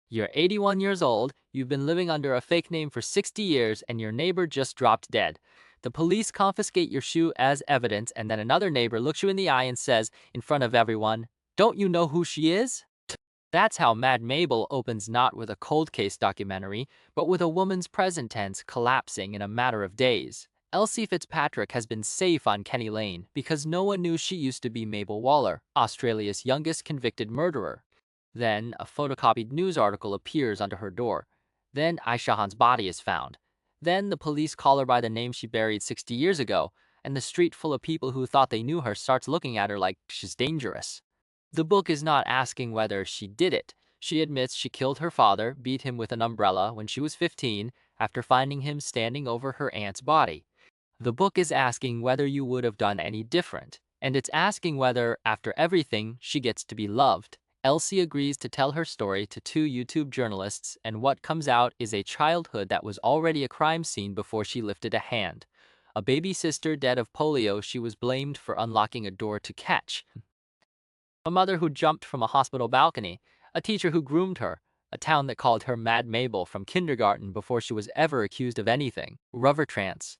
You're 81 years old, you've been living under a fake name for 60 years, and your neighbor just dropped dead. The police confiscate your shoe as evidence, and then another neighbor looks you in the eye and says, in front of everyone, "Don't you know who she is?" That's how Mad Mabel opens, not with a cold case documentary, but with a woman's present tense collapsing in a matter of days. Elsie Fitzpatrick has been safe on Kenny Lane because no one knew she used to be Mabel Waller, Australia's youngest convicted murderer. Then a photocopied news article appears under her door. Then Ishaan's body is found. Then the police call her by the name she buried 60 years ago, and the street full of people who thought they knew her starts looking at her like she's dangerous. The book is not asking whether she did it. She admits she killed her father, beat him with an umbrella when she was 15 after finding him standing over her aunt's body. The book is asking whether you would have done any different, and it's asking whether, after everything, she gets to be loved. Elsie agrees to tell her story to two YouTube journalists, and what comes out is a childhood that was already a crime scene before she lifted a hand. A baby sister dead of polio she was blamed for unlocking a door to catch. A mother who jumped from a hospital balcony, a teacher who groomed her, a town that called her Mad Mabel from kindergarten before she was ever accused of anything. Rubber Trance.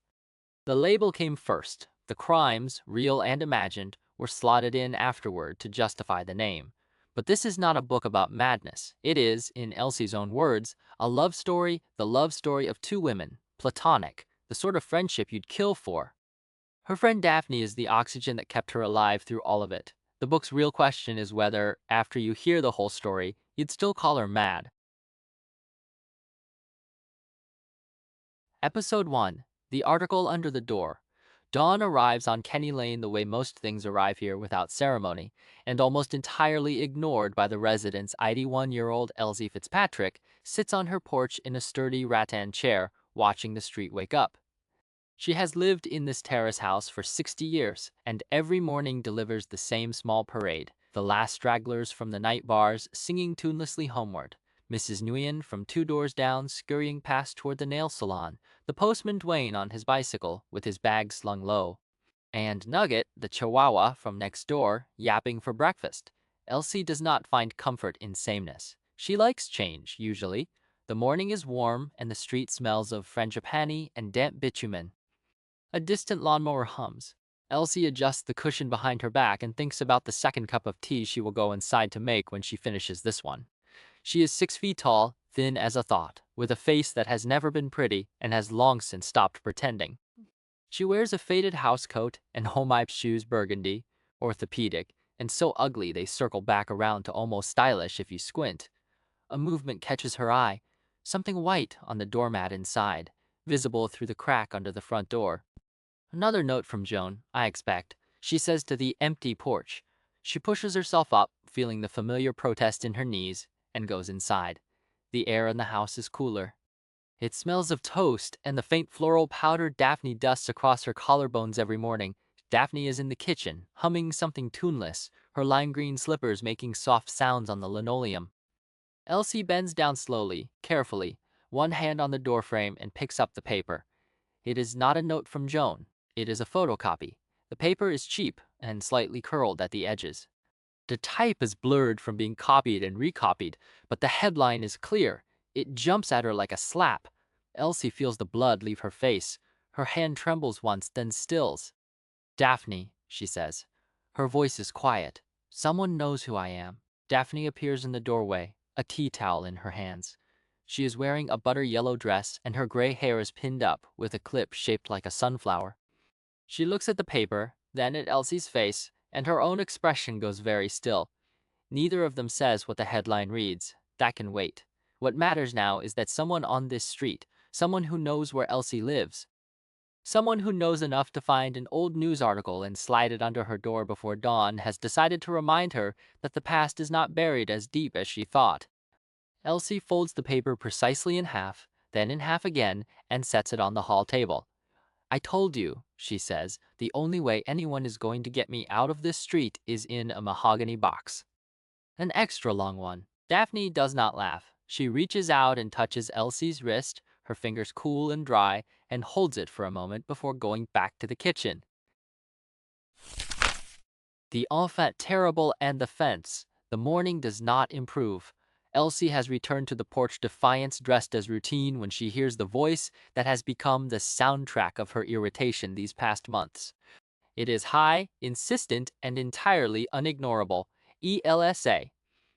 The label came first. The crimes, real and imagined, were slotted in afterward to justify the name. But this is not a book about madness. It is, in Elsie's own words, a love story, the love story of two women, platonic, the sort of friendship you'd kill for. Her friend Daphne is the oxygen that kept her alive through all of it. The book's real question is whether, after you hear the whole story, you'd still call her mad. Episode 1. The Article Under the Door. Dawn arrives on Kenny Lane the way most things arrive here, without ceremony, and almost entirely ignored by the residents. 81-year-old Elsie Fitzpatrick sits on her porch in a sturdy rattan chair, watching the street wake up. She has lived in this terrace house for 60 years, and every morning delivers the same small parade. The last stragglers from the night bars singing tunelessly homeward. Mrs. Nguyen from two doors down scurrying past toward the nail salon. The postman Dwayne on his bicycle with his bag slung low. And Nugget, the chihuahua from next door, yapping for breakfast. Elsie does not find comfort in sameness. She likes change, usually. The morning is warm, and the street smells of frangipani and damp bitumen. A distant lawnmower hums. Elsie adjusts the cushion behind her back and thinks about the second cup of tea she will go inside to make when she finishes this one. She is 6 feet tall, thin as a thought, with a face that has never been pretty and has long since stopped pretending. She wears a faded housecoat and home-eyed shoes burgundy, orthopedic, and so ugly they circle back around to almost stylish if you squint. A movement catches her eye, something white on the doormat inside, visible through the crack under the front door. Another note from Joan, I expect, she says to the empty porch. She pushes herself up, feeling the familiar protest in her knees, and goes inside. The air in the house is cooler. It smells of toast and the faint floral powder Daphne dusts across her collarbones every morning. Daphne is in the kitchen, humming something tuneless, her lime green slippers making soft sounds on the linoleum. Elsie bends down slowly, carefully, one hand on the doorframe, and picks up the paper. It is not a note from Joan. It is a photocopy. The paper is cheap and slightly curled at the edges. The type is blurred from being copied and recopied, but the headline is clear. It jumps at her like a slap. Elsie feels the blood leave her face. Her hand trembles once, then stills. "Daphne," she says. Her voice is quiet. "Someone knows who I am." Daphne appears in the doorway, a tea towel in her hands. She is wearing a butter yellow dress, and her gray hair is pinned up with a clip shaped like a sunflower. She looks at the paper, then at Elsie's face, and her own expression goes very still. Neither of them says what the headline reads. That can wait. What matters now is that someone on this street, someone who knows where Elsie lives, someone who knows enough to find an old news article and slide it under her door before dawn, has decided to remind her that the past is not buried as deep as she thought. Elsie folds the paper precisely in half, then in half again, and sets it on the hall table. "I told you," she says, "the only way anyone is going to get me out of this street is in a mahogany box." An extra long one. Daphne does not laugh. She reaches out and touches Elsie's wrist, her fingers cool and dry, and holds it for a moment before going back to the kitchen. The enfant terrible and the fence. The morning does not improve. Elsie has returned to the porch, defiance dressed as routine, when she hears the voice that has become the soundtrack of her irritation these past months. It is high, insistent, and entirely unignorable. ELSA.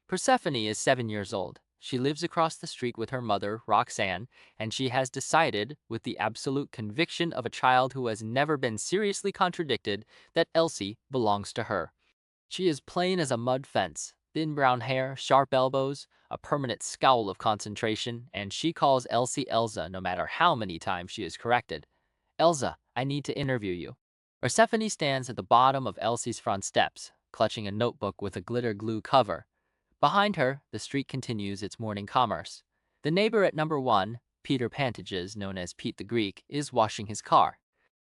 Persephone is 7 years old. She lives across the street with her mother, Roxanne, and she has decided, with the absolute conviction of a child who has never been seriously contradicted, that Elsie belongs to her. She is plain as a mud fence, thin brown hair, sharp elbows, a permanent scowl of concentration, and she calls Elsie Elsa no matter how many times she is corrected. Elsa, I need to interview you. Persephone stands at the bottom of Elsie's front steps, clutching a notebook with a glitter glue cover. Behind her, the street continues its morning commerce. The neighbor at number 1, Peter Pantages, known as Pete the Greek, is washing his car.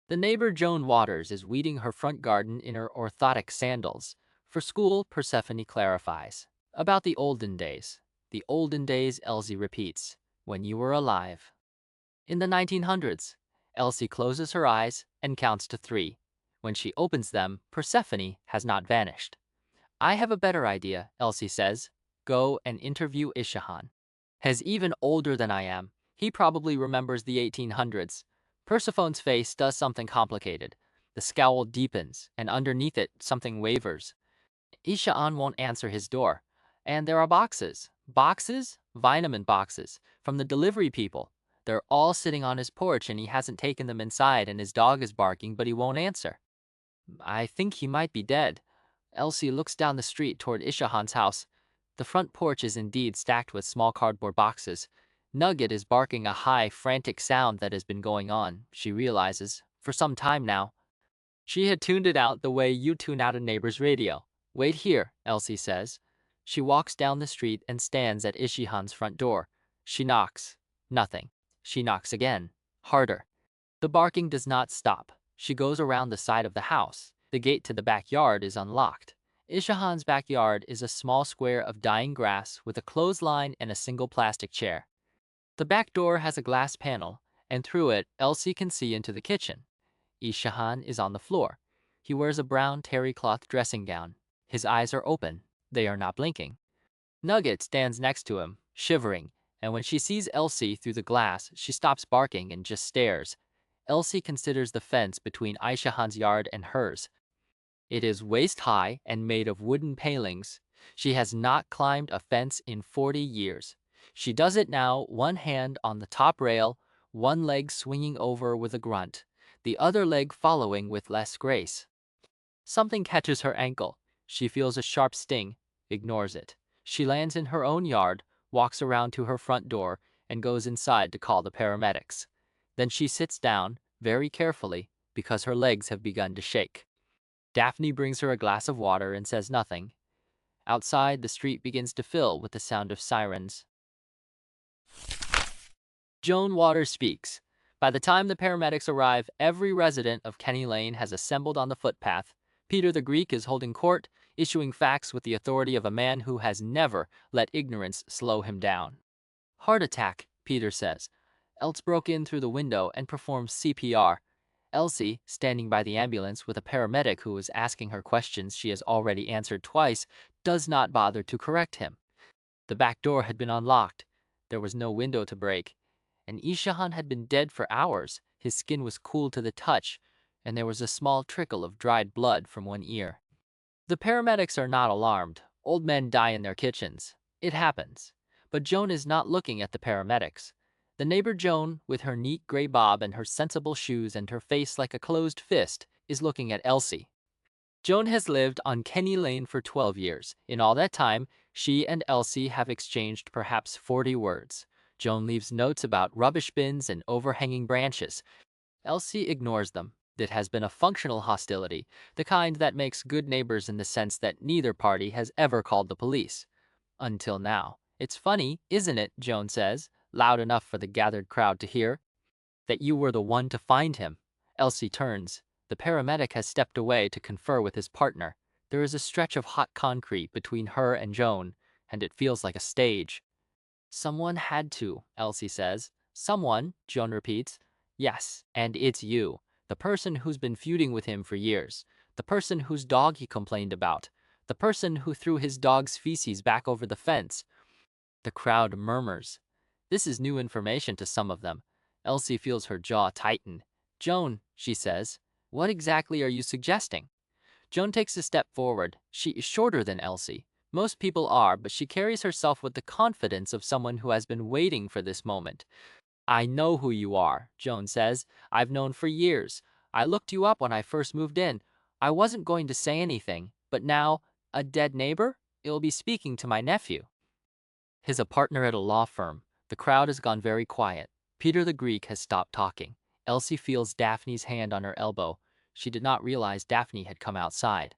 The neighbor Joan Waters is weeding her front garden in her orthotic sandals. For school, Persephone clarifies. About the olden days. The olden days, Elsie repeats. When you were alive. In the 1900s, Elsie closes her eyes and counts to 3. When she opens them, Persephone has not vanished. I have a better idea, Elsie says. Go and interview Ishaan. He's even older than I am. He probably remembers the 1800s. Persephone's face does something complicated. The scowl deepens, and underneath it, something wavers. Ishaan won't answer his door. And there are boxes. Boxes? Vitamin boxes. From the delivery people. They're all sitting on his porch, and he hasn't taken them inside, and his dog is barking, but he won't answer. I think he might be dead. Elsie looks down the street toward Ishahan's house. The front porch is indeed stacked with small cardboard boxes. Nugget is barking a high, frantic sound that has been going on, she realizes, for some time now. She had tuned it out the way you tune out a neighbor's radio. Wait here, Elsie says. She walks down the street and stands at Ishihan's front door. She knocks. Nothing. She knocks again. Harder. The barking does not stop. She goes around the side of the house. The gate to the backyard is unlocked. Ishahan's backyard is a small square of dying grass with a clothesline and a single plastic chair. The back door has a glass panel, and through it, Elsie can see into the kitchen. Ishaan is on the floor. He wears a brown terry cloth dressing gown. His eyes are open. They are not blinking. Nugget stands next to him, shivering, and when she sees Elsie through the glass, she stops barking and just stares. Elsie considers the fence between Ishahan's yard and hers. It is waist-high and made of wooden palings. She has not climbed a fence in 40 years. She does it now, one hand on the top rail, one leg swinging over with a grunt, the other leg following with less grace. Something catches her ankle. She feels a sharp sting, ignores it. She lands in her own yard, walks around to her front door, and goes inside to call the paramedics. Then she sits down, very carefully, because her legs have begun to shake. Daphne brings her a glass of water and says nothing. Outside, the street begins to fill with the sound of sirens. Joan Waters speaks. By the time the paramedics arrive, every resident of Kenny Lane has assembled on the footpath. Peter the Greek is holding court, issuing facts with the authority of a man who has never let ignorance slow him down. Heart attack, Peter says. Elts broke in through the window and performed CPR. Elsie, standing by the ambulance with a paramedic who is asking her questions she has already answered twice, does not bother to correct him. The back door had been unlocked. There was no window to break. And Ishaan had been dead for hours. His skin was cool to the touch, and there was a small trickle of dried blood from one ear. The paramedics are not alarmed. Old men die in their kitchens. It happens. But Joan is not looking at the paramedics. The neighbor Joan, with her neat gray bob and her sensible shoes and her face like a closed fist, is looking at Elsie. Joan has lived on Kenny Lane for 12 years. In all that time, she and Elsie have exchanged perhaps 40 words. Joan leaves notes about rubbish bins and overhanging branches. Elsie ignores them. It has been a functional hostility, the kind that makes good neighbors in the sense that neither party has ever called the police. Until now. It's funny, isn't it, Joan says, loud enough for the gathered crowd to hear, that you were the one to find him. Elsie turns. The paramedic has stepped away to confer with his partner. There is a stretch of hot concrete between her and Joan, and it feels like a stage. Someone had to, Elsie says. Someone, Joan repeats. Yes, and it's you. The person who's been feuding with him for years. The person whose dog he complained about. The person who threw his dog's feces back over the fence. The crowd murmurs. This is new information to some of them. Elsie feels her jaw tighten. Joan, she says, what exactly are you suggesting? Joan takes a step forward. She is shorter than Elsie. Most people are, but she carries herself with the confidence of someone who has been waiting for this moment. I know who you are, Joan says. I've known for years. I looked you up when I first moved in. I wasn't going to say anything, but now, a dead neighbor? It'll be speaking to my nephew. He's a partner at a law firm. The crowd has gone very quiet. Peter the Greek has stopped talking. Elsie feels Daphne's hand on her elbow. She did not realize Daphne had come outside.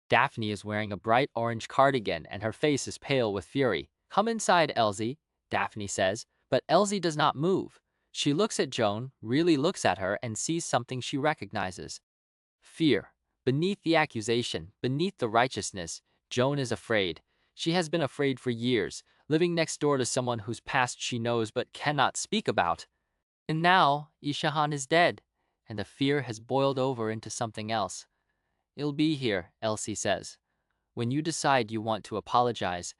Daphne is wearing a bright orange cardigan and her face is pale with fury. Come inside, Elsie, Daphne says, but Elsie does not move. She looks at Joan, really looks at her, and sees something she recognizes. Fear. Beneath the accusation, beneath the righteousness, Joan is afraid. She has been afraid for years, living next door to someone whose past she knows but cannot speak about. And now, Ishaan is dead, and the fear has boiled over into something else. It'll be here, Elsie says. When you decide you want to apologize.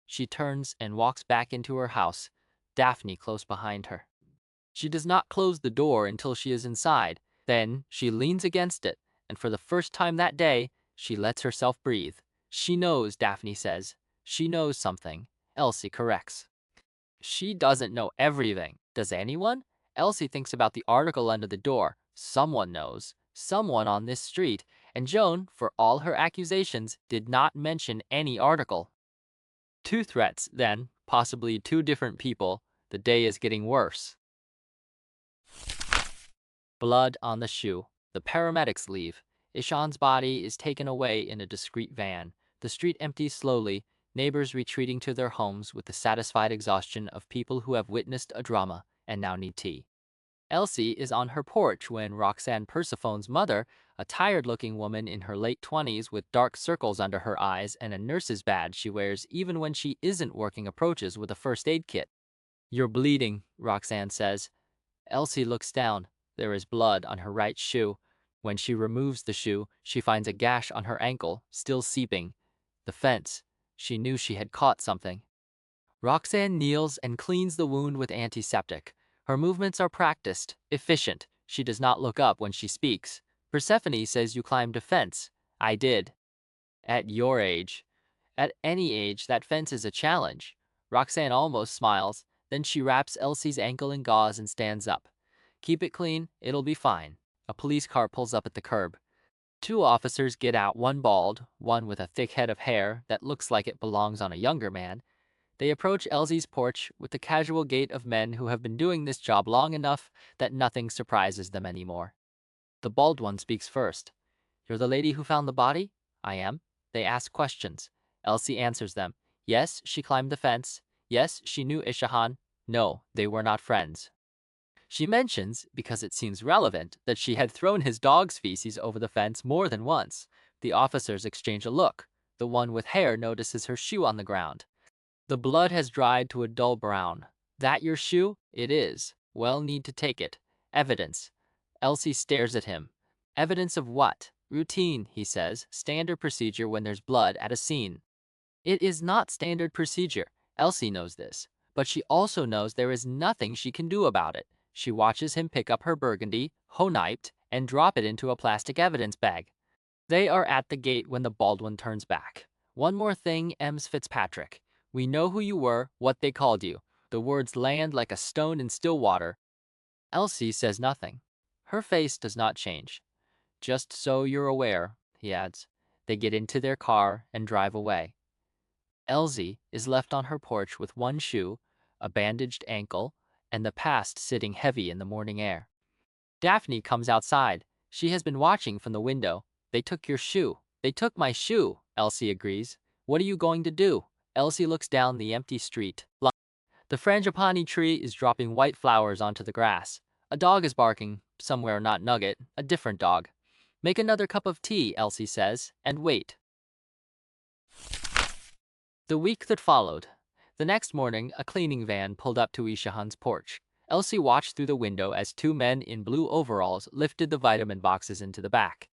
She turns and walks back into her house, Daphne close behind her. She does not close the door until she is inside. Then she leans against it, and for the first time that day, she lets herself breathe. She knows, Daphne says. She knows something. Elsie corrects. She doesn't know everything. Does anyone? Elsie thinks about the article under the door. Someone knows. Someone on this street. And Joan, for all her accusations, did not mention any article. Two threats, then, possibly two different people. The day is getting worse. Blood on the shoe. The paramedics leave. Ishaan's body is taken away in a discreet van. The street empties slowly, neighbors retreating to their homes with the satisfied exhaustion of people who have witnessed a drama and now need tea. Elsie is on her porch when Roxanne Persephone's mother, a tired-looking woman in her late 20s with dark circles under her eyes and a nurse's badge she wears even when she isn't working, approaches with a first aid kit. You're bleeding, Roxanne says. Elsie looks down. There is blood on her right shoe. When she removes the shoe, she finds a gash on her ankle, still seeping. The fence. She knew she had caught something. Roxanne kneels and cleans the wound with antiseptic. Her movements are practiced, efficient. She does not look up when she speaks. Persephone says you climbed a fence. I did. At your age. At any age, that fence is a challenge. Roxanne almost smiles. Then she wraps Elsie's ankle in gauze and stands up. Keep it clean, it'll be fine. A police car pulls up at the curb. Two officers get out, one bald, one with a thick head of hair that looks like it belongs on a younger man. They approach Elsie's porch with the casual gait of men who have been doing this job long enough that nothing surprises them anymore. The bald one speaks first. You're the lady who found the body? I am. They ask questions. Elsie answers them. Yes, she climbed the fence. Yes, she knew Ishaan. No, they were not friends. She mentions, because it seems relevant, that she had thrown his dog's feces over the fence more than once. The officers exchange a look. The one with hair notices her shoe on the ground. The blood has dried to a dull brown. That your shoe? It is. Well, need to take it. Evidence. Elsie stares at him. Evidence of what? Routine, he says. Standard procedure when there's blood at a scene. It is not standard procedure. Elsie knows this. But she also knows there is nothing she can do about it. She watches him pick up her burgundy, honiped, and drop it into a plastic evidence bag. They are at the gate when the bald one turns back. One more thing, Ems Fitzpatrick. We know who you were, what they called you. The words land like a stone in still water. Elsie says nothing. Her face does not change. Just so you're aware, he adds. They get into their car and drive away. Elsie is left on her porch with one shoe, a bandaged ankle, and the past sitting heavy in the morning air. Daphne comes outside. She has been watching from the window. They took your shoe. They took my shoe, Elsie agrees. What are you going to do? Elsie looks down the empty street. The frangipani tree is dropping white flowers onto the grass. A dog is barking, somewhere not Nugget, a different dog. Make another cup of tea, Elsie says, and wait. The week that followed. The next morning, a cleaning van pulled up to Ishahan's porch. Elsie watched through the window as two men in blue overalls lifted the vitamin boxes into the back.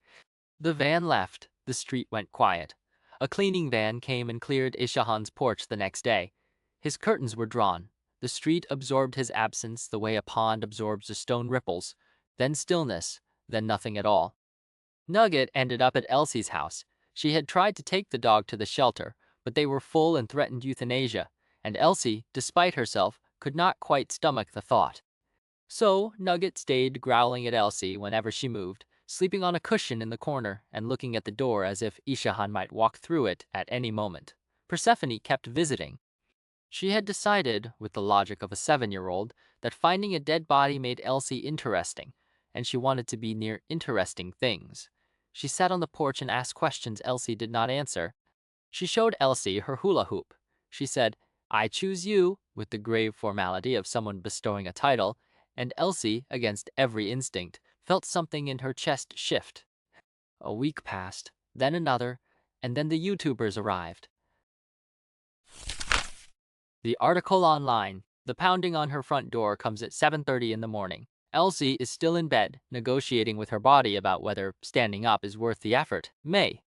The van left. The street went quiet. A cleaning van came and cleared Ishahan's porch the next day. His curtains were drawn. The street absorbed his absence the way a pond absorbs the stone ripples, then stillness, then nothing at all. Nugget ended up at Elsie's house. She had tried to take the dog to the shelter, but they were full and threatened euthanasia, and Elsie, despite herself, could not quite stomach the thought. So Nugget stayed growling at Elsie whenever she moved, sleeping on a cushion in the corner and looking at the door as if Ishaan might walk through it at any moment. Persephone kept visiting. She had decided, with the logic of a 7-year-old, that finding a dead body made Elsie interesting, and she wanted to be near interesting things. She sat on the porch and asked questions Elsie did not answer. She showed Elsie her hula hoop. She said, "I choose you," with the grave formality of someone bestowing a title, and Elsie, against every instinct, felt something in her chest shift. A week passed, then another, and then the YouTubers arrived. The article online. The pounding on her front door comes at 7:30 in the morning. Elsie is still in bed, negotiating with her body about whether standing up is worth the effort. May.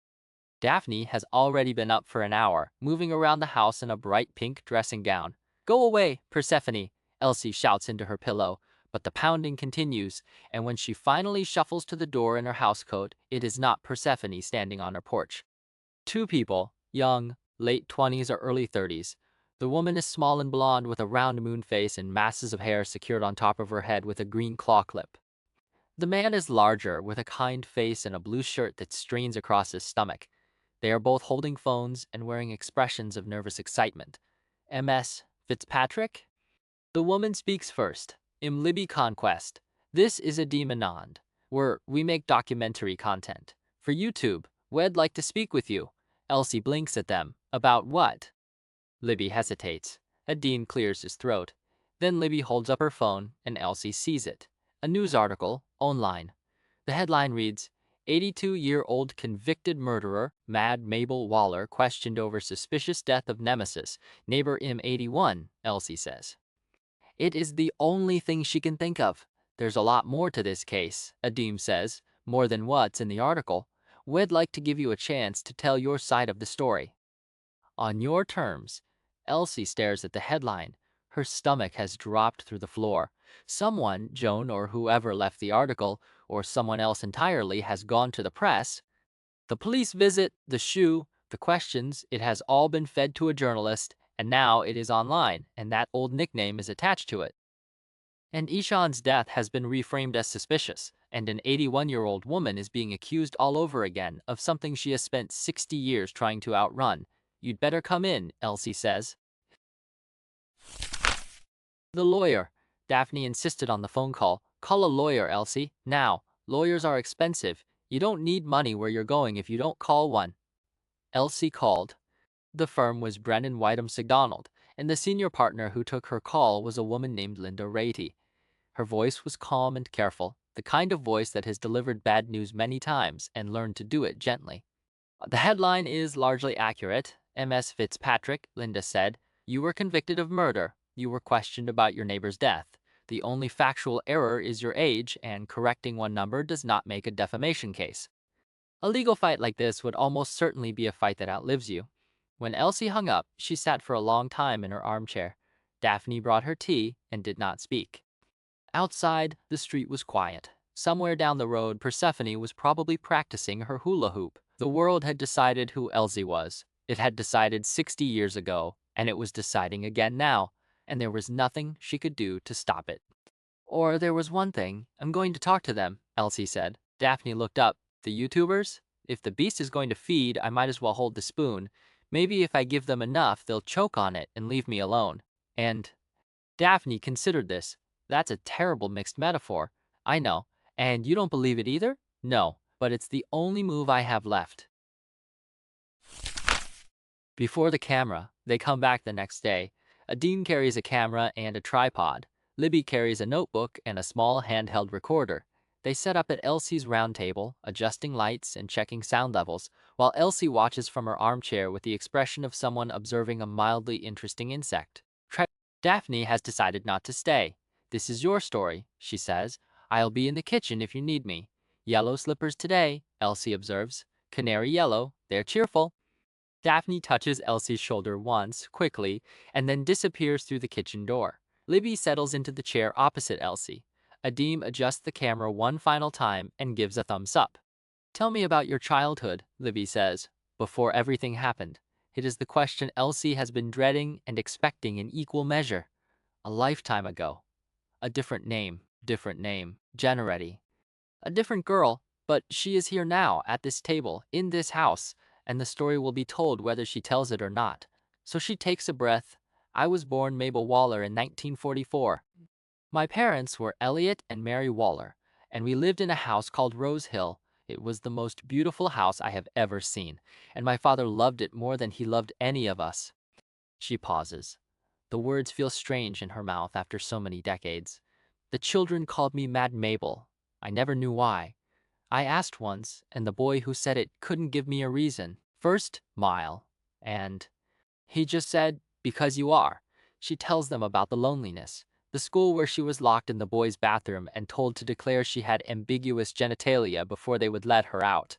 Daphne has already been up for an hour, moving around the house in a bright pink dressing gown. "Go away, Persephone," Elsie shouts into her pillow, but the pounding continues, and when she finally shuffles to the door in her housecoat, it is not Persephone standing on her porch. Two people, young, late 20s or early 30s. The woman is small and blonde with a round moon face and masses of hair secured on top of her head with a green claw clip. The man is larger, with a kind face and a blue shirt that strains across his stomach. They are both holding phones and wearing expressions of nervous excitement. MS Fitzpatrick? The woman speaks first. "Im Libby Conquest. This is Adeem Anand. We make documentary content. For YouTube, we'd like to speak with you." Elsie blinks at them. "About what?" Libby hesitates. Adeem clears his throat. Then Libby holds up her phone, and Elsie sees it. A news article, online. The headline reads, 82-year-old convicted murderer, Mad Mabel Waller, questioned over suspicious death of nemesis, neighbor M81, Elsie says. It is the only thing she can think of. "There's a lot more to this case," Adeem says, "more than what's in the article. We'd like to give you a chance to tell your side of the story." "On your terms." Elsie stares at the headline. Her stomach has dropped through the floor. Someone, Joan or whoever left the article, or someone else entirely, has gone to the press. The police visit, the shoe, the questions, it has all been fed to a journalist, and now it is online, and that old nickname is attached to it. And Ishaan's death has been reframed as suspicious, and an 81-year-old woman is being accused all over again of something she has spent 60 years trying to outrun. "You'd better come in," Elsie says. The lawyer. Daphne insisted on the phone call. "Call a lawyer, Elsie, now. Lawyers are expensive. You don't need money where you're going if you don't call one." Elsie called. The firm was Brennan Whiteham Macdonald, and the senior partner who took her call was a woman named Linda Ratey. Her voice was calm and careful, the kind of voice that has delivered bad news many times and learned to do it gently. "The headline is largely accurate. MS Fitzpatrick," Linda said. "You were convicted of murder. You were questioned about your neighbor's death. The only factual error is your age, and correcting one number does not make a defamation case." A legal fight like this would almost certainly be a fight that outlives you. When Elsie hung up, she sat for a long time in her armchair. Daphne brought her tea and did not speak. Outside, the street was quiet. Somewhere down the road, Persephone was probably practicing her hula hoop. The world had decided who Elsie was. It had decided 60 years ago, and it was deciding again now, and there was nothing she could do to stop it. "Or there was one thing. I'm going to talk to them," Elsie said. Daphne looked up. "The YouTubers? If the beast is going to feed, I might as well hold the spoon. Maybe if I give them enough, they'll choke on it and leave me alone." And Daphne considered this. "That's a terrible mixed metaphor. I know. And you don't believe it either?" "No, but it's the only move I have left." Before the camera, they come back the next day. Adeem carries a camera and a tripod. Libby carries a notebook and a small handheld recorder. They set up at Elsie's round table, adjusting lights and checking sound levels, while Elsie watches from her armchair with the expression of someone observing a mildly interesting insect. Daphne has decided not to stay. "This is your story," she says. "I'll be in the kitchen if you need me." "Yellow slippers today," Elsie observes. "Canary yellow. They're cheerful." Daphne touches Elsie's shoulder once, quickly, and then disappears through the kitchen door. Libby settles into the chair opposite Elsie. Adeem adjusts the camera one final time and gives a thumbs up. Tell me about your childhood, Libby says, before everything happened. It is the question Elsie has been dreading and expecting in equal measure. A lifetime ago. A different name, Generetti. A different girl, but she is here now, at this table, in this house, and the story will be told whether she tells it or not. So she takes a breath. I was born Mabel Waller in 1944. My parents were Elliot and Mary Waller, and we lived in a house called Rose Hill. It was the most beautiful house I have ever seen, and my father loved it more than he loved any of us. She pauses. The words feel strange in her mouth after so many decades. The children called me Mad Mabel. I never knew why. I asked once, and the boy who said it couldn't give me a reason. First, Mile, and he just said, because you are. She tells them about the loneliness, the school where she was locked in the boys' bathroom and told to declare she had ambiguous genitalia before they would let her out.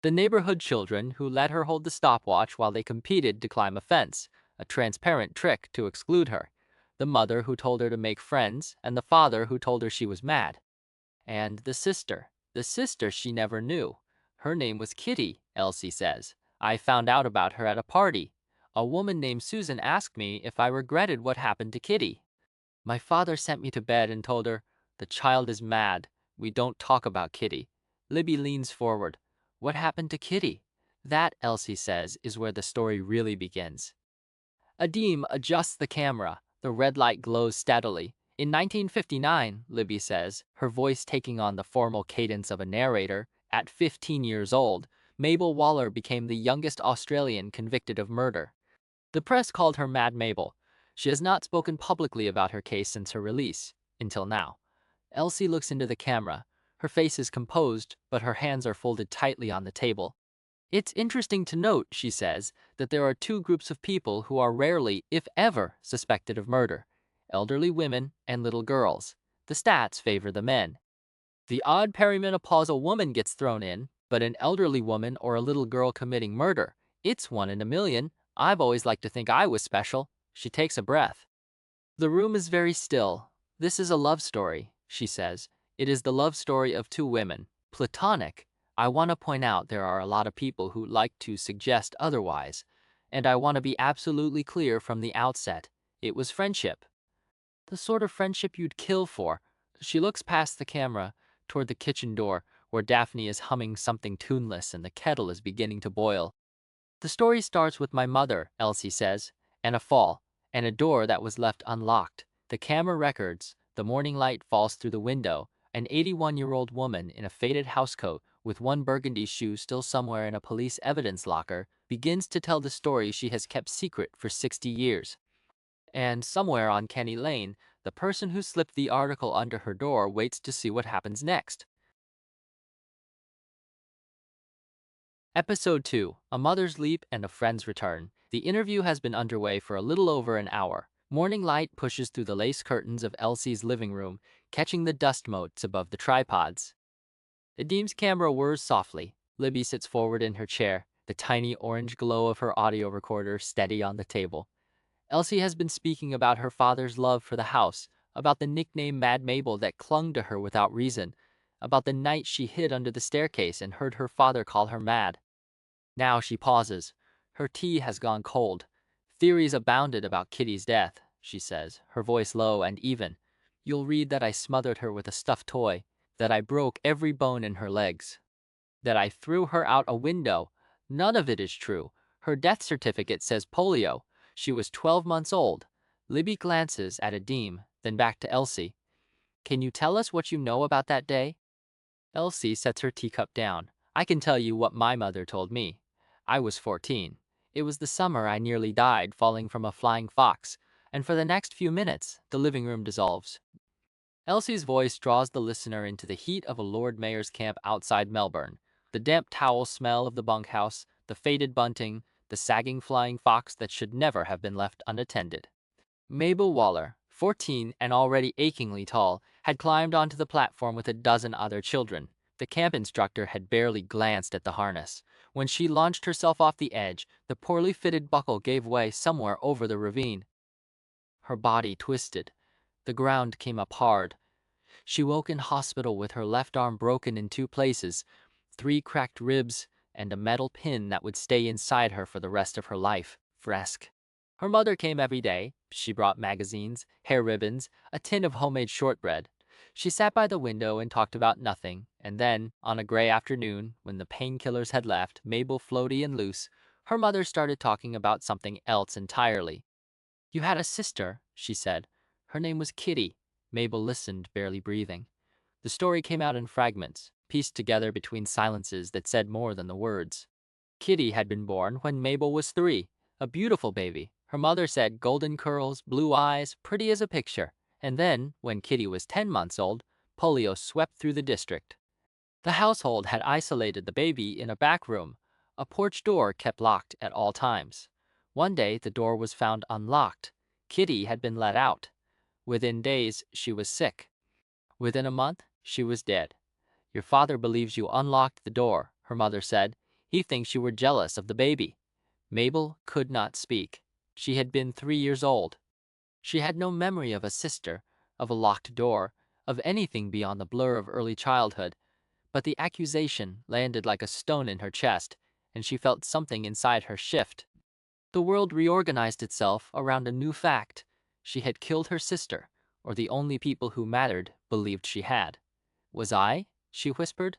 The neighborhood children who let her hold the stopwatch while they competed to climb a fence, a transparent trick to exclude her. The mother who told her to make friends, and the father who told her she was mad. And the sister she never knew. Her name was Kitty, Elsie says. I found out about her at a party. A woman named Susan asked me if I regretted what happened to Kitty. My father sent me to bed and told her, the child is mad. We don't talk about Kitty. Libby leans forward. What happened to Kitty? That, Elsie says, is where the story really begins. Adeem adjusts the camera. The red light glows steadily. In 1959, Libby says, her voice taking on the formal cadence of a narrator, at 15 years old, Mabel Waller became the youngest Australian convicted of murder. The press called her Mad Mabel. She has not spoken publicly about her case since her release, until now. Elsie looks into the camera. Her face is composed, but her hands are folded tightly on the table. It's interesting to note, she says, that there are two groups of people who are rarely, if ever, suspected of murder: elderly women and little girls. The stats favor the men. The odd perimenopausal woman gets thrown in, but an elderly woman or a little girl committing murder, it's 1 in a million. I've always liked to think I was special. She takes a breath. The room is very still. This is a love story, she says. It is the love story of two women. Platonic. I want to point out there are a lot of people who like to suggest otherwise, and I want to be absolutely clear from the outset. It was friendship. The sort of friendship you'd kill for. She looks past the camera, toward the kitchen door, where Daphne is humming something tuneless and the kettle is beginning to boil. The story starts with my mother, Elsie says, and a fall, and a door that was left unlocked. The camera records, the morning light falls through the window. An 81-year-old woman in a faded housecoat with one burgundy shoe still somewhere in a police evidence locker begins to tell the story she has kept secret for 60 years. And somewhere on Kenny Lane, the person who slipped the article under her door waits to see what happens next. Episode 2, A Mother's Leap and a Friend's Return. The interview has been underway for a little over an hour. Morning light pushes through the lace curtains of Elsie's living room, catching the dust motes above the tripods. Adeem's camera whirs softly. Libby sits forward in her chair, the tiny orange glow of her audio recorder steady on the table. Elsie has been speaking about her father's love for the house, about the nickname Mad Mabel that clung to her without reason, about the night she hid under the staircase and heard her father call her mad. Now she pauses. Her tea has gone cold. Theories abounded about Kitty's death, she says, her voice low and even. You'll read that I smothered her with a stuffed toy, that I broke every bone in her legs, that I threw her out a window. None of it is true. Her death certificate says polio. She was 12 months old. Libby glances at Adeem, then back to Elsie. Can you tell us what you know about that day? Elsie sets her teacup down. I can tell you what my mother told me. I was 14. It was the summer I nearly died falling from a flying fox, and for the next few minutes, the living room dissolves. Elsie's voice draws the listener into the heat of a Lord Mayor's camp outside Melbourne. The damp towel smell of the bunkhouse, the faded bunting, the sagging flying fox that should never have been left unattended. Mabel Waller, 14 and already achingly tall, had climbed onto the platform with a dozen other children. The camp instructor had barely glanced at the harness. When she launched herself off the edge, the poorly fitted buckle gave way somewhere over the ravine. Her body twisted. The ground came up hard. She woke in hospital with her left arm broken in 2 places, 3 cracked ribs, and a metal pin that would stay inside her for the rest of her life. Fresque. Her mother came every day. She brought magazines, hair ribbons, a tin of homemade shortbread. She sat by the window and talked about nothing, and then, on a gray afternoon, when the painkillers had left Mabel floaty and loose, her mother started talking about something else entirely. "You had a sister," she said. "Her name was Kitty." Mabel listened, barely breathing. The story came out in fragments, pieced together between silences that said more than the words. Kitty had been born when Mabel was 3, a beautiful baby. Her mother said golden curls, blue eyes, pretty as a picture. And then, when Kitty was 10 months old, polio swept through the district. The household had isolated the baby in a back room, a porch door kept locked at all times. One day, the door was found unlocked. Kitty had been let out. Within days, she was sick. Within a month, she was dead. "Your father believes you unlocked the door," her mother said. "He thinks you were jealous of the baby." Mabel could not speak. She had been 3 years old. She had no memory of a sister, of a locked door, of anything beyond the blur of early childhood. But the accusation landed like a stone in her chest, and she felt something inside her shift. The world reorganized itself around a new fact. She had killed her sister, or the only people who mattered believed she had. "Was I?" she whispered.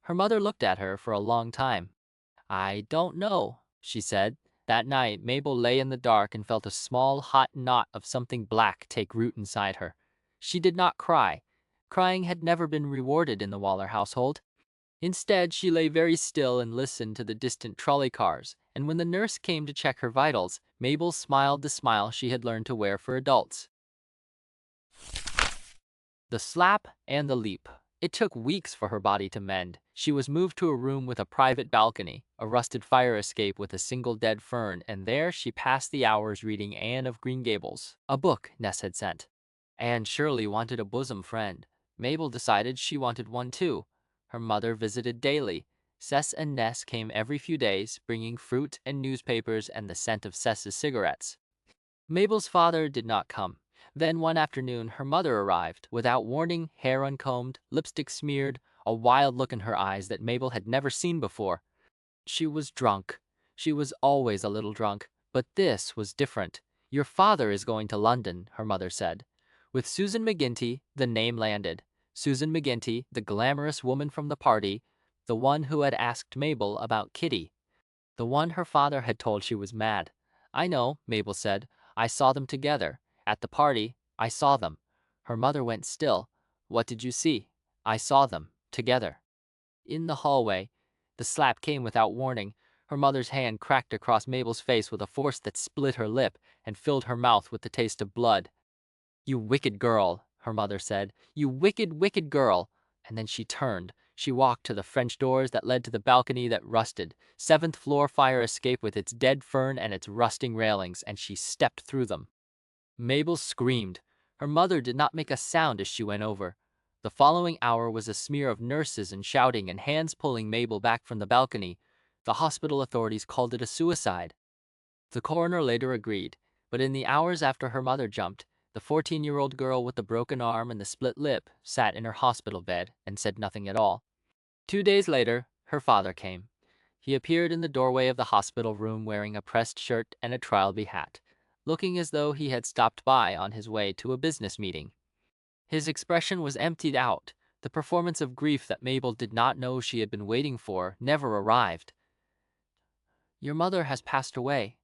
Her mother looked at her for a long time. "I don't know," she said. That night, Mabel lay in the dark and felt a small, hot knot of something black take root inside her. She did not cry. Crying had never been rewarded in the Waller household. Instead, she lay very still and listened to the distant trolley cars, and when the nurse came to check her vitals, Mabel smiled the smile she had learned to wear for adults. The slap and the leap. It took weeks for her body to mend. She was moved to a room with a private balcony, a rusted fire escape with a single dead fern, and there she passed the hours reading Anne of Green Gables, a book Ness had sent. Anne surely wanted a bosom friend. Mabel decided she wanted one too. Her mother visited daily. Cess and Ness came every few days, bringing fruit and newspapers and the scent of Cess's cigarettes. Mabel's father did not come. Then one afternoon, her mother arrived, without warning, hair uncombed, lipstick smeared, a wild look in her eyes that Mabel had never seen before. She was drunk. She was always a little drunk, but this was different. "Your father is going to London," her mother said. With Susan McGinty, the name landed. Susan McGinty, the glamorous woman from the party, the one who had asked Mabel about Kitty, the one her father had told she was mad. "I know," Mabel said. "I saw them together. At the party, I saw them." Her mother went still. "What did you see?" "I saw them. Together." In the hallway, the slap came without warning. Her mother's hand cracked across Mabel's face with a force that split her lip and filled her mouth with the taste of blood. "You wicked girl," her mother said. "You wicked, wicked girl." And then she turned. She walked to the French doors that led to the balcony that rusted, 7th floor fire escape with its dead fern and its rusting railings, and she stepped through them. Mabel screamed. Her mother did not make a sound as she went over. The following hour was a smear of nurses and shouting and hands pulling Mabel back from the balcony. The hospital authorities called it a suicide. The coroner later agreed, but in the hours after her mother jumped, the 14-year-old girl with the broken arm and the split lip sat in her hospital bed and said nothing at all. 2 days later, her father came. He appeared in the doorway of the hospital room wearing a pressed shirt and a Trilby hat, looking as though he had stopped by on his way to a business meeting. His expression was emptied out. The performance of grief that Mabel did not know she had been waiting for never arrived. "Your mother has passed away,"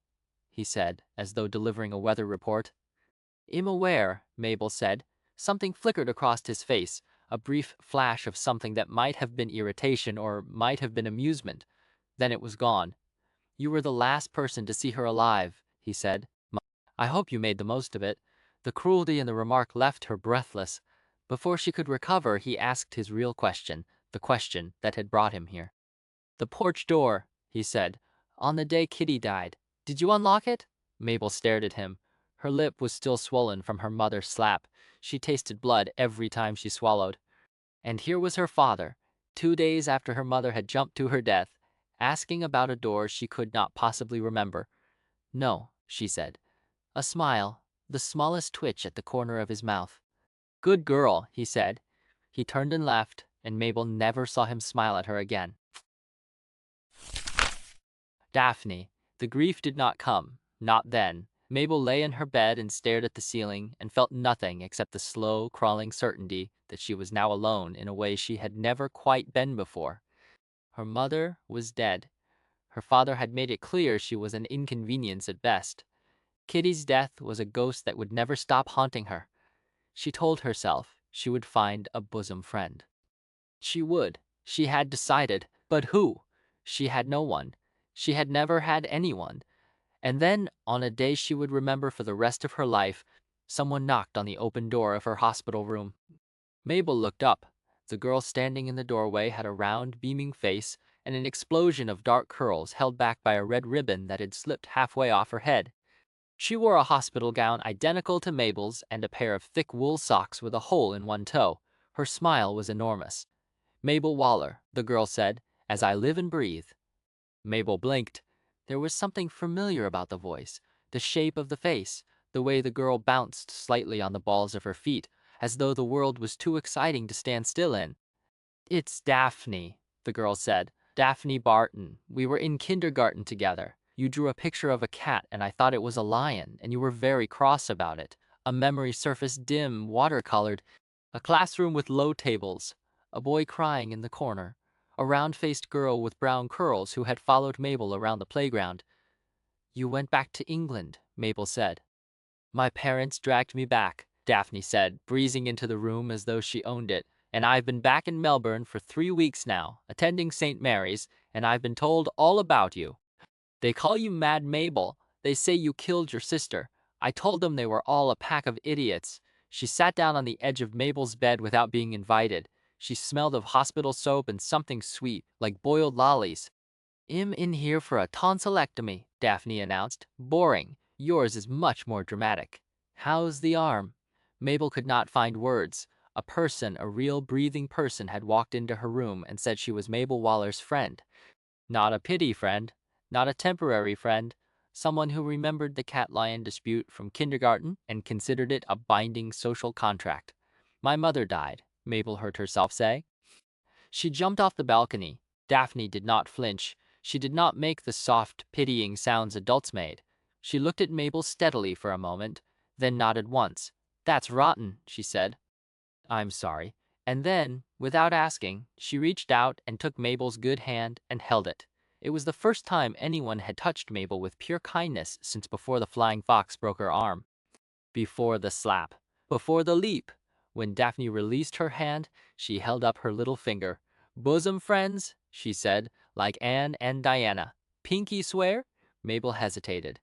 he said, as though delivering a weather report. "I'm aware," Mabel said. Something flickered across his face, a brief flash of something that might have been irritation or might have been amusement. Then it was gone. "You were the last person to see her alive," he said. "I hope you made the most of it." The cruelty in the remark left her breathless. Before she could recover, he asked his real question, the question that had brought him here. "The porch door," he said. "On the day Kitty died. Did you unlock it?" Mabel stared at him. Her lip was still swollen from her mother's slap. She tasted blood every time she swallowed. And here was her father, 2 days after her mother had jumped to her death, asking about a door she could not possibly remember. "No," she said. A smile, the smallest twitch at the corner of his mouth. "Good girl," he said. He turned and left, and Mabel never saw him smile at her again. Daphne. The grief did not come. Not then. Mabel lay in her bed and stared at the ceiling and felt nothing except the slow, crawling certainty that she was now alone in a way she had never quite been before. Her mother was dead. Her father had made it clear she was an inconvenience at best. Kitty's death was a ghost that would never stop haunting her. She told herself she would find a bosom friend. She would. She had decided. But who? She had no one. She had never had anyone. And then, on a day she would remember for the rest of her life, someone knocked on the open door of her hospital room. Mabel looked up. The girl standing in the doorway had a round, beaming face and an explosion of dark curls held back by a red ribbon that had slipped halfway off her head. She wore a hospital gown identical to Mabel's and a pair of thick wool socks with a hole in one toe. Her smile was enormous. "Mabel Waller," the girl said, "as I live and breathe." Mabel blinked. There was something familiar about the voice, the shape of the face, the way the girl bounced slightly on the balls of her feet, as though the world was too exciting to stand still in. "It's Daphne," the girl said. "Daphne Barton. We were in kindergarten together. You drew a picture of a cat and I thought it was a lion, and you were very cross about it. A memory surfaced dim, watercolored. A classroom with low tables. A boy crying in the corner. A round-faced girl with brown curls who had followed Mabel around the playground. You went back to England," Mabel said. "My parents dragged me back," Daphne said, breezing into the room as though she owned it. "And I've been back in Melbourne for 3 weeks now, attending St. Mary's, and I've been told all about you. They call you Mad Mabel. They say you killed your sister. I told them they were all a pack of idiots." She sat down on the edge of Mabel's bed without being invited. She smelled of hospital soap and something sweet, like boiled lollies. "I'm in here for a tonsillectomy," Daphne announced. "Boring. Yours is much more dramatic." "How's the arm?" Mabel could not find words. A real breathing person had walked into her room and said she was Mabel Waller's friend. Not a pity friend, not a temporary friend, someone who remembered the cat-lion dispute from kindergarten and considered it a binding social contract. "My mother died," Mabel heard herself say. She jumped off the balcony. Daphne did not flinch. She did not make the soft, pitying sounds adults made. She looked at Mabel steadily for a moment, then nodded once. "That's rotten," she said. "I'm sorry." And then, without asking, she reached out and took Mabel's good hand and held it. It was the first time anyone had touched Mabel with pure kindness since before the flying fox broke her arm. Before the slap. Before the leap. When Daphne released her hand, she held up her little finger. "Bosom friends," she said, like Anne and Diana. "Pinky swear?" Mabel hesitated.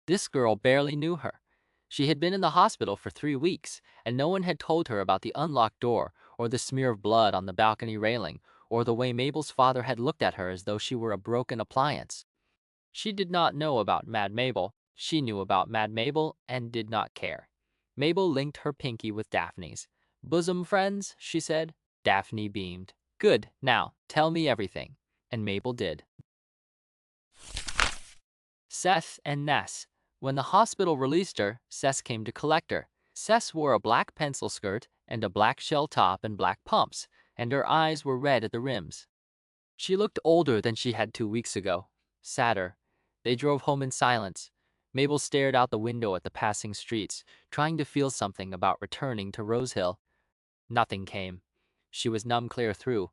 This girl barely knew her. She had been in the hospital for 3 weeks, and no one had told her about the unlocked door, or the smear of blood on the balcony railing, or the way Mabel's father had looked at her as though she were a broken appliance. She did not know about Mad Mabel. She knew about Mad Mabel and did not care. Mabel linked her pinky with Daphne's. "Bosom friends," she said. Daphne beamed. "Good, now, tell me everything." And Mabel did. Seth and Ness. When the hospital released her, Seth came to collect her. Seth wore a black pencil skirt and a black shell top and black pumps, and her eyes were red at the rims. She looked older than she had 2 weeks ago, sadder. They drove home in silence. Mabel stared out the window at the passing streets, trying to feel something about returning to Rosehill. Nothing came. She was numb clear through.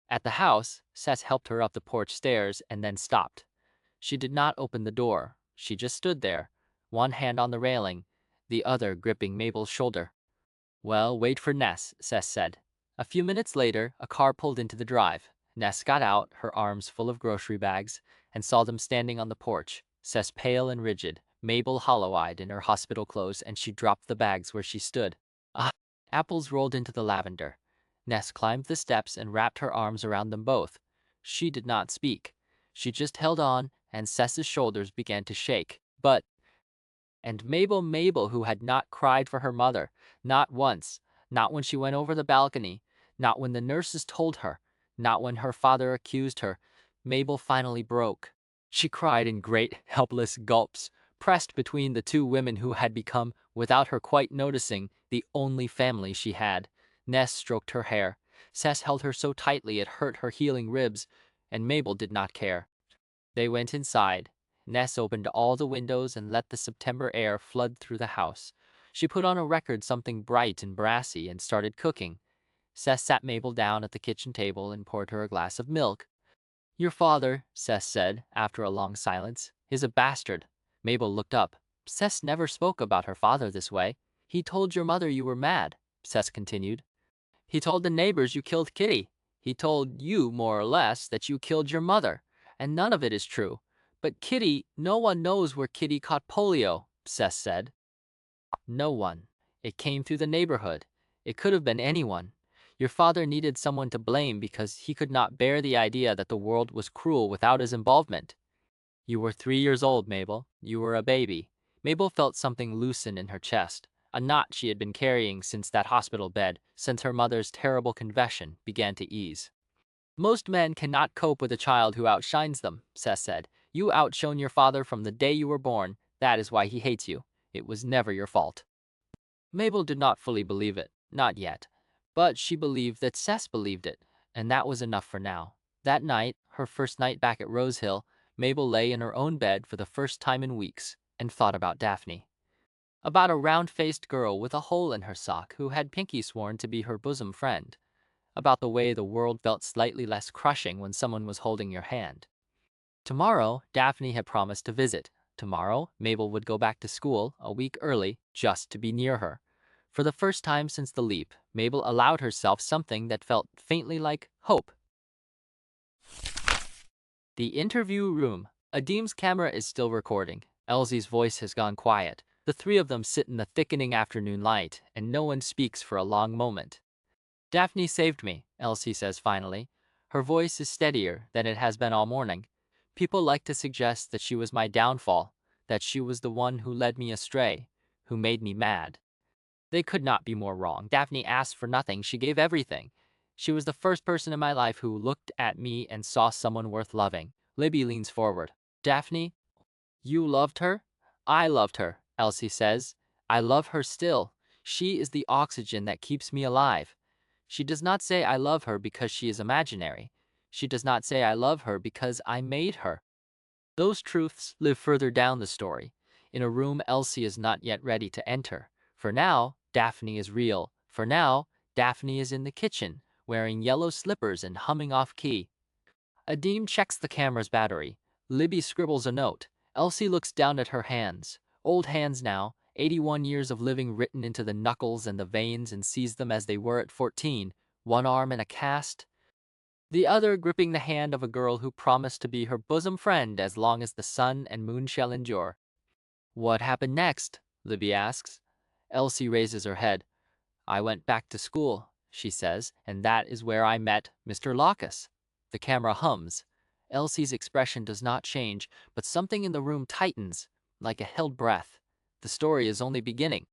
At the house, Seth helped her up the porch stairs and then stopped. She did not open the door. She just stood there, one hand on the railing, the other gripping Mabel's shoulder. "Well, wait for Ness," Seth said. A few minutes later, a car pulled into the drive. Ness got out, her arms full of grocery bags, and saw them standing on the porch, Seth pale and rigid, Mabel hollow-eyed in her hospital clothes, and she dropped the bags where she stood. Ah! Apples rolled into the lavender. Ness climbed the steps and wrapped her arms around them both. She did not speak. She just held on, and Seth's shoulders began to shake. And Mabel, who had not cried for her mother, not once, not when she went over the balcony, not when the nurses told her, not when her father accused her, Mabel finally broke. She cried in great, helpless gulps, pressed between the two women who had become, without her quite noticing, the only family she had. Ness stroked her hair. Cess held her so tightly it hurt her healing ribs, and Mabel did not care. They went inside. Ness opened all the windows and let the September air flood through the house. She put on a record something bright and brassy and started cooking. Cess sat Mabel down at the kitchen table and poured her a glass of milk. "Your father," Cess said, after a long silence, "is a bastard." Mabel looked up. "Cess never spoke about her father this way. He told your mother you were mad," Cess continued. "He told the neighbors you killed Kitty. He told you, more or less, that you killed your mother. And none of it is true. But Kitty, no one knows where Kitty caught polio," Cess said. "No one. It came through the neighborhood. It could have been anyone. Your father needed someone to blame because he could not bear the idea that the world was cruel without his involvement. You were 3 years old, Mabel. You were a baby." Mabel felt something loosen in her chest. A knot she had been carrying since that hospital bed, since her mother's terrible confession, began to ease. "Most men cannot cope with a child who outshines them," Cess said. "You outshone your father from the day you were born. That is why he hates you. It was never your fault." Mabel did not fully believe it, not yet. But she believed that Cess believed it, and that was enough for now. That night, her first night back at Rosehill, Mabel lay in her own bed for the first time in weeks and thought about Daphne. About a round-faced girl with a hole in her sock who had Pinky sworn to be her bosom friend. About the way the world felt slightly less crushing when someone was holding your hand. Tomorrow, Daphne had promised to visit. Tomorrow, Mabel would go back to school a week early just to be near her. For the first time since the leap, Mabel allowed herself something that felt faintly like hope. The interview room. Adeem's camera is still recording. Elsie's voice has gone quiet. The three of them sit in the thickening afternoon light, and no one speaks for a long moment. "Daphne saved me," Elsie says finally. Her voice is steadier than it has been all morning. "People like to suggest that she was my downfall, that she was the one who led me astray, who made me mad. They could not be more wrong. Daphne asked for nothing. She gave everything. She was the first person in my life who looked at me and saw someone worth loving." Libby leans forward. "Daphne, you loved her?" "I loved her," Elsie says. "I love her still. She is the oxygen that keeps me alive." She does not say I love her because she is imaginary. She does not say I love her because I made her. Those truths live further down the story, in a room Elsie is not yet ready to enter. For now, Daphne is real. For now, Daphne is in the kitchen, wearing yellow slippers and humming off key. Adeem checks the camera's battery. Libby scribbles a note. Elsie looks down at her hands. Old hands now, 81 years of living written into the knuckles and the veins, and sees them as they were at 14, one arm in a cast, the other gripping the hand of a girl who promised to be her bosom friend as long as the sun and moon shall endure. "What happened next?" Libby asks. Elsie raises her head. "I went back to school," she says, "and that is where I met Mr. Locus." The camera hums. Elsie's expression does not change, but something in the room tightens, like a held breath. The story is only beginning.